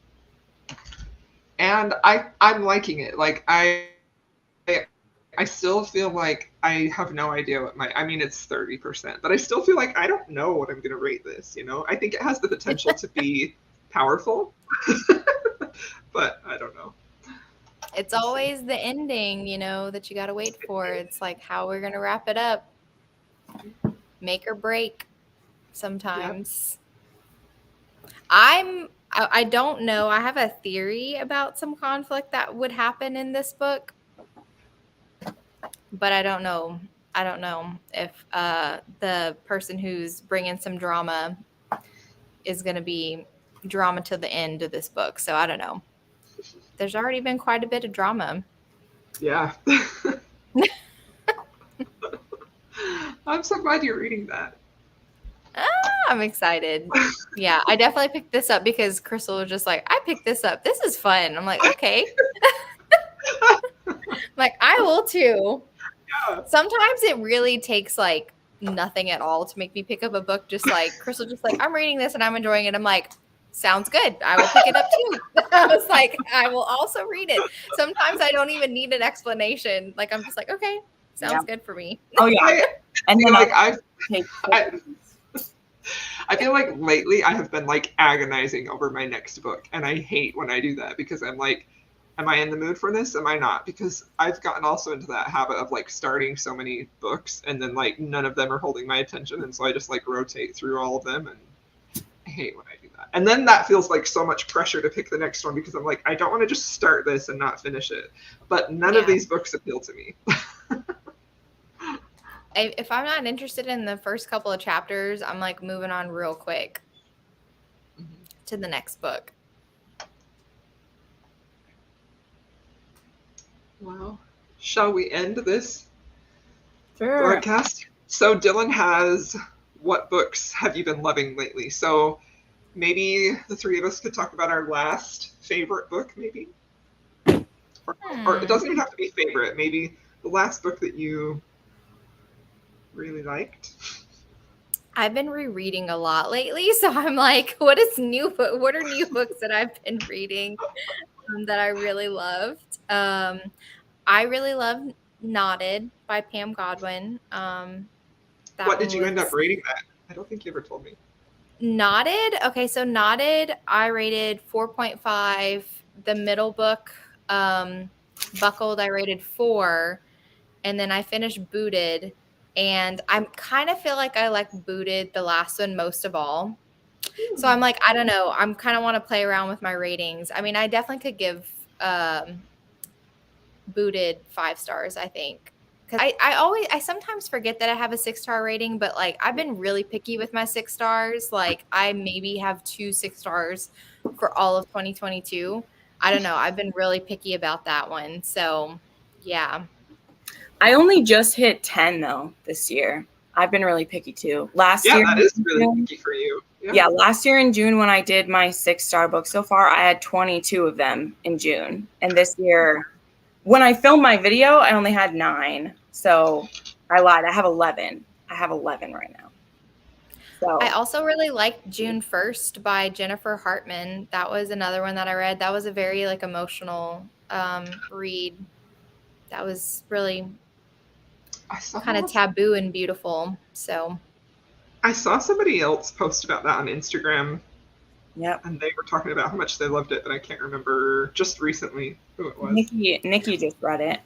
And I'm liking it. Like I still feel like I have no idea what I mean, it's 30%, but I still feel like I don't know what I'm going to rate this, you know? I think it has the potential to be powerful, but I don't know. It's always the ending, you know, that you got to wait for. It's like how we're going to wrap it up. Make or break sometimes. Yeah. I don't know. I have a theory about some conflict that would happen in this book. But I don't know. I don't know if the person who's bringing some drama is going to be drama to the end of this book. So I don't know. There's already been quite a bit of drama. Yeah. I'm so glad you're reading that. I'm excited. Yeah, I definitely picked this up because Crystal was just like, I picked this up. This is fun. I'm like, okay. Like, I will too. Yeah. Sometimes it really takes like nothing at all to make me pick up a book. Just like Crystal, just like, I'm reading this and I'm enjoying it. I'm like, sounds good. I will pick it up too. I was like, I will also read it. Sometimes I don't even need an explanation. Like, I'm just like, okay, sounds good for me. Oh yeah. And then like I feel like lately I have been like agonizing over my next book, and I hate when I do that because I'm like, am I in the mood for this? Am I not? Because I've gotten also into that habit of like starting so many books and then like none of them are holding my attention, and so I just like rotate through all of them, and I hate when I do that. And then that feels like so much pressure to pick the next one because I'm like, I don't want to just start this and not finish it. But none of these books appeal to me. If I'm not interested in the first couple of chapters, I'm like moving on real quick to the next book. Well, shall we end this broadcast? So Dylan has, what books have you been loving lately? So maybe the three of us could talk about our last favorite book, maybe? Or it doesn't even have to be favorite. Maybe the last book that you really liked. I've been rereading a lot lately, so I'm like, what are new books that I've been reading that I really loved? I really love Knotted by Pam Godwin. What did you end up rating that? I don't think you ever told me. Knotted? Okay, so Knotted, I rated 4.5. The middle book, Buckled, I rated 4. And then I finished Booted. And I kind of feel like I like Booted, the last one, most of all. So I'm like, I don't know. I'm kind of want to play around with my ratings. I mean, I definitely could give Booted 5 stars, I think. Because I sometimes forget that I have a 6-star rating, but like I've been really picky with my 6 stars. Like I maybe have 2 6 stars for all of 2022. I don't know. I've been really picky about that one. So yeah. I only just hit 10 though this year. I've been really picky too. Last year, that is really picky for you. Yeah, last year in June when I did my 6-star book so far, I had 22 of them in June. And this year, when I filmed my video, I only had 9. So I lied. I have 11. I have 11 right now. So I also really liked June 1st by Jennifer Hartman. That was another one that I read. That was a very like emotional read. That was really kind of taboo and beautiful. So I saw somebody else post about that on Instagram. Yep. And they were talking about how much they loved it, but I can't remember just recently who it was. Nikki just read it.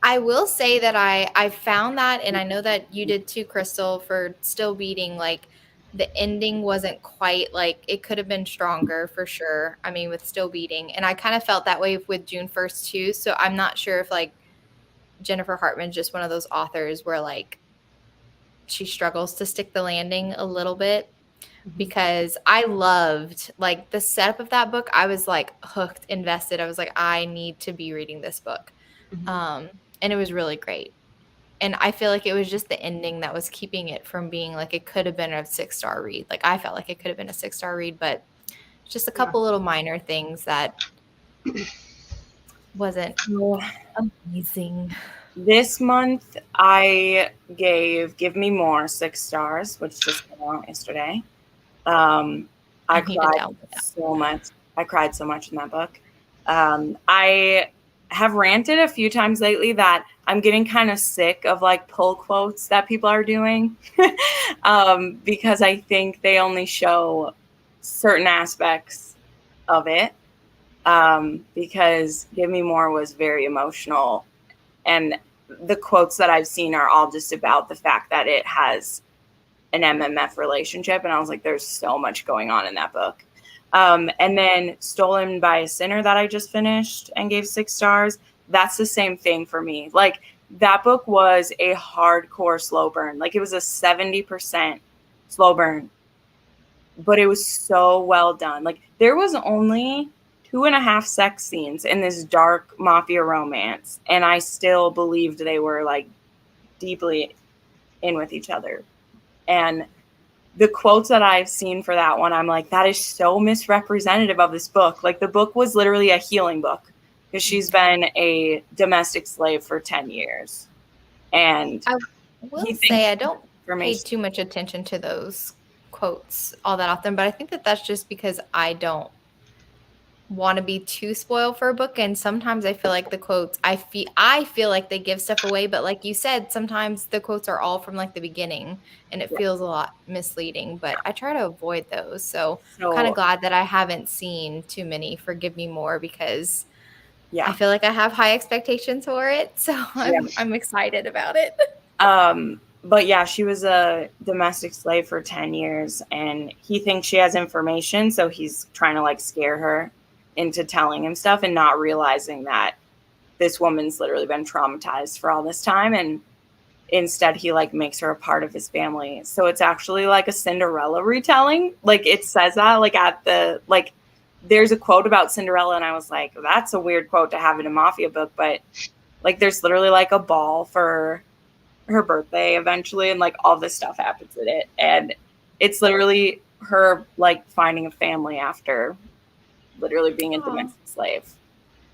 I will say that I found that, and I know that you did too, Crystal, for Still Beating. Like the ending wasn't quite like it could have been stronger for sure. I mean, with Still Beating, and I kind of felt that way with June 1st too. So I'm not sure if like Jennifer Hartman's just one of those authors where like she struggles to stick the landing a little bit, because I loved like the setup of that book. I was like hooked, invested. I was like, I need to be reading this book. And it was really great. And I feel like it was just the ending that was keeping it from being like it could have been a 6-star read. Like I felt like it could have been a 6-star read, but just a couple little minor things that wasn't amazing. This month I gave Give Me More 6 stars, which just came out yesterday. I cried so much. I cried so much in that book. I have ranted a few times lately that I'm getting kind of sick of like pull quotes that people are doing because I think they only show certain aspects of it, because Give Me More was very emotional, and the quotes that I've seen are all just about the fact that it has an MMF relationship, and I was like, there's so much going on in that book. And then Stolen by a Sinner that I just finished and gave 6 stars. That's the same thing for me. Like that book was a hardcore slow burn. Like it was a 70% slow burn, but it was so well done. Like there was only 2.5 sex scenes in this dark mafia romance, and I still believed they were like deeply in with each other. And the quotes that I've seen for that one, I'm like, that is so misrepresentative of this book. Like the book was literally a healing book because she's been a domestic slave for 10 years. And I will say I don't paid too much attention to those quotes all that often, but I think that that's just because I don't want to be too spoiled for a book, and sometimes I feel like the quotes I feel like they give stuff away, but like you said, sometimes the quotes are all from like the beginning and it feels a lot misleading, but I try to avoid those. So I'm kind of glad that I haven't seen too many Forgive Me More, because I feel like I have high expectations for it, so I'm excited about it. But yeah, she was a domestic slave for 10 years, and he thinks she has information, so he's trying to like scare her into telling him stuff and not realizing that this woman's literally been traumatized for all this time, and instead he like makes her a part of his family. So it's actually like a Cinderella retelling. Like it says that like at the like there's a quote about Cinderella, and I was like, that's a weird quote to have in a mafia book, but like there's literally like a ball for her birthday eventually, and like all this stuff happens in it, and it's literally her like finding a family after literally being a domestic slave.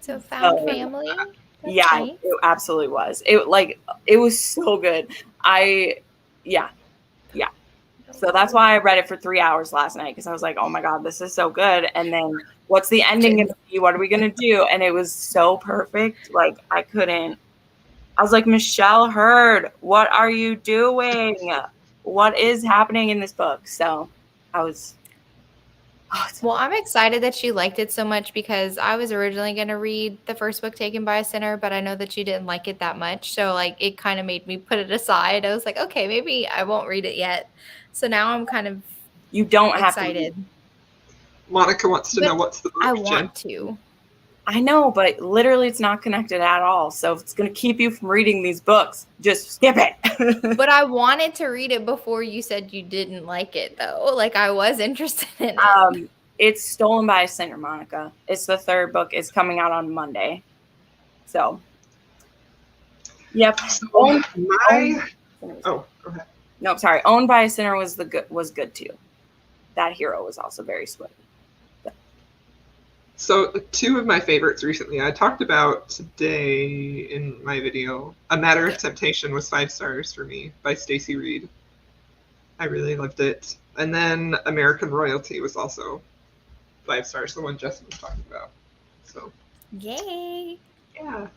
So found family. That's nice. It absolutely was. It was so good. So that's why I read it for 3 hours last night, because I was like, oh my God, this is so good. And then what's the ending going to be? What are we going to do? And it was so perfect. Like I was like, Michelle Hurd, what are you doing? What is happening in this book? So I was. Well, I'm excited that you liked it so much, because I was originally going to read the first book, Taken by a Sinner, but I know that you didn't like it that much. So like it kind of made me put it aside. I was like, okay, maybe I won't read it yet. So now I'm kind of excited. Monica wants to know what's the book. I want to. I know, but literally it's not connected at all. So if it's going to keep you from reading these books, just skip it. But I wanted to read it before you said you didn't like it, though. Like I was interested in it. It's Stolen by a Sinner, Monica. It's the third book. It's coming out on Monday. So, yep. So go ahead. No, sorry. Owned by a Sinner was good too. That hero was also very sweet. So 2 of my favorites recently, I talked about today in my video. A Matter of Temptation was 5 stars for me by Stacey Reed. I really loved it. And then American Royalty was also 5 stars, the one Justin was talking about. So yay. Yeah.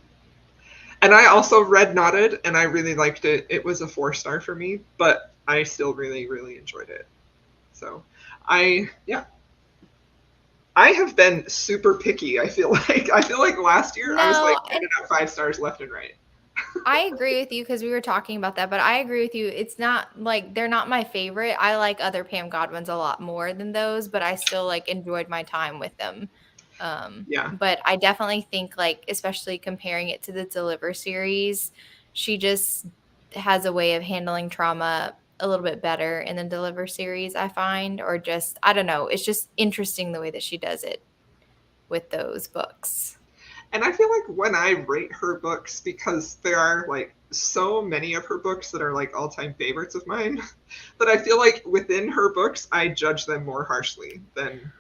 And I also read Knotted, and I really liked it. It was a 4-star for me, but I still really, really enjoyed it. So I have been super picky. I feel like last year I was like giving out 5 stars left and right. I agree with you, because we were talking about that, but I agree with you. It's not like they're not my favorite. I like other Pam Godwins a lot more than those, but I still like enjoyed my time with them. But I definitely think, like, especially comparing it to the Deliver series, she just has a way of handling trauma a little bit better in the Deliver series, I find, or just, I don't know. It's just interesting the way that she does it with those books. And I feel like when I rate her books, because there are like so many of her books that are like all-time favorites of mine, that I feel like within her books, I judge them more harshly than,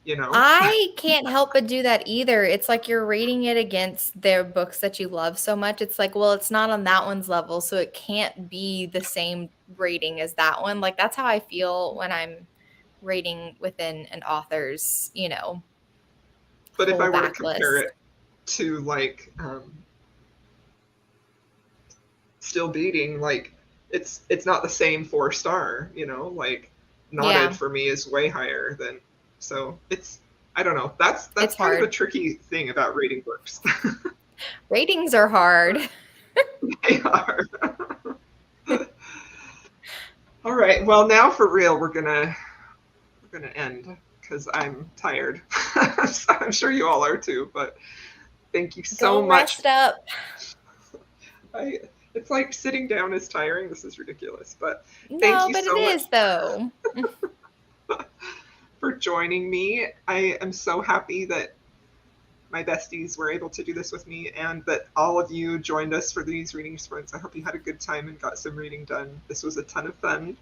I can't help but do that either. It's like you're rating it against their books that you love so much. It's like, well, it's not on that one's level, so it can't be the same rating as that one. Like that's how I feel when I'm rating within an author's, But if I were to compare it to like Still Beating, like it's not the same 4-star, like Knotted for me is way higher than, so I don't know, that's kind hard. of a tricky thing about rating books. Ratings are hard. They are. All right, well now for real we're gonna end, because I'm tired. I'm sure you all are too, but thank you so much. Rest up. It's like sitting down is tiring. This is ridiculous, but thank you so much. It is though. For joining me. I am so happy that my besties were able to do this with me, and that all of you joined us for these reading sprints. I hope you had a good time and got some reading done. This was a ton of fun,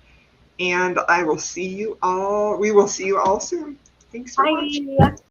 and we will see you all soon. Thanks so much.